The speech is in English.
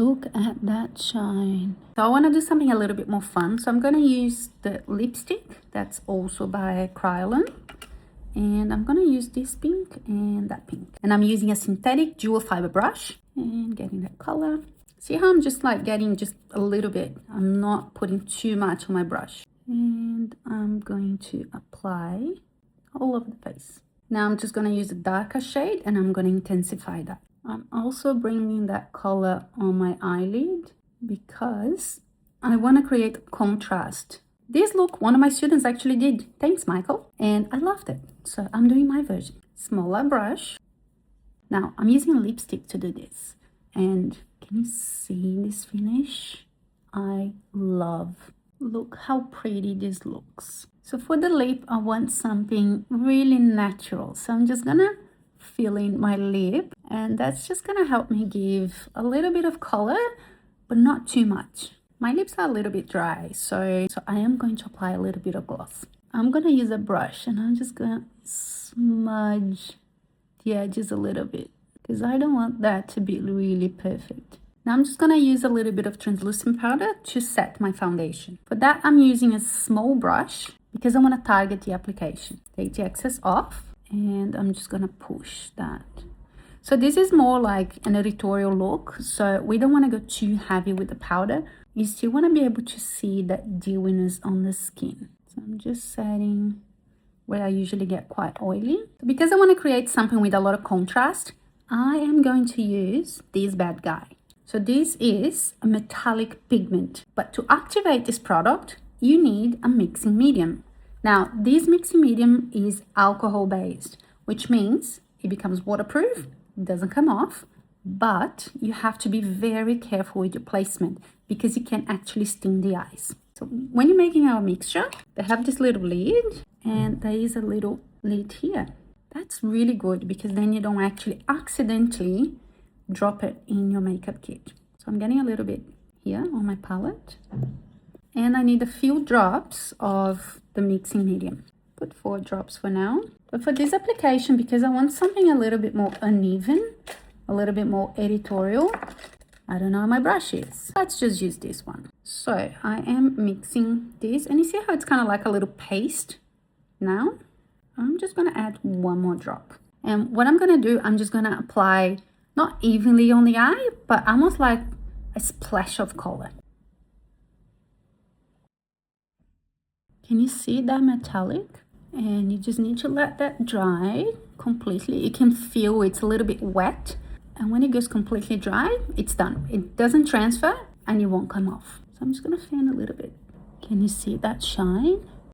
Look at that shine. So I want to do something a little bit more fun. So I'm going to use the lipstick that's also by Creaminess. And I'm going to use this pink and that pink. And I'm using a synthetic dual fiber brush and getting that color. See how I'm just like getting just a little bit. I'm not putting too much on my brush. And I'm going to apply all over the face. Now I'm just going to use a darker shade and I'm going to intensify that. I'm also bringing that color on my eyelid because I want to create contrast. This look, one of my students actually did. Thanks, Michael. And I loved it. So I'm doing my version. Smaller brush. Now I'm using a lipstick to do this. And can you see this finish? I love. Look how pretty this looks. So for the lip, I want something really natural. So I'm just gonna fill in my lip, and that's just gonna help me give a little bit of color, but not too much. My lips are a little bit dry, so I am going to apply a little bit of gloss. I'm gonna use a brush and I'm just gonna smudge the edges a little bit because I don't want that to be really perfect. Now I'm just gonna use a little bit of translucent powder to set my foundation. For that, I'm using a small brush because I want to target the application. Take the excess off and I'm just gonna push that. So this is more like an editorial look, so we don't want to go too heavy with the powder. You still want to be able to see that dewiness on the skin. So I'm just setting where I usually get quite oily. Because I want to create something with a lot of contrast, I am going to use this bad guy. So this is a metallic pigment, but to activate this product, you need a mixing medium. Now, this mixing medium is alcohol based, which means it becomes waterproof, it doesn't come off, but you have to be very careful with your placement because it can actually sting the eyes. So when you're making our mixture, they have this little lid and there is a little lid here. That's really good because then you don't actually accidentally drop it in your makeup kit. So I'm getting a little bit here on my palette. And I need a few drops of the mixing medium. Put 4 drops for now. But for this application, because I want something a little bit more uneven, a little bit more editorial, I don't know how my brush is. Let's just use this one. So I am mixing this and you see how it's kind of like a little paste. Now I'm just going to add 1 more drop. And what I'm going to do, I'm just going to apply not evenly on the eye, but almost like a splash of color. Can you see that metallic? And you just need to let that dry completely. You can feel it's a little bit wet. And when it goes completely dry, it's done. It doesn't transfer and it won't come off. So I'm just going to fan a little bit. Can you see that shine?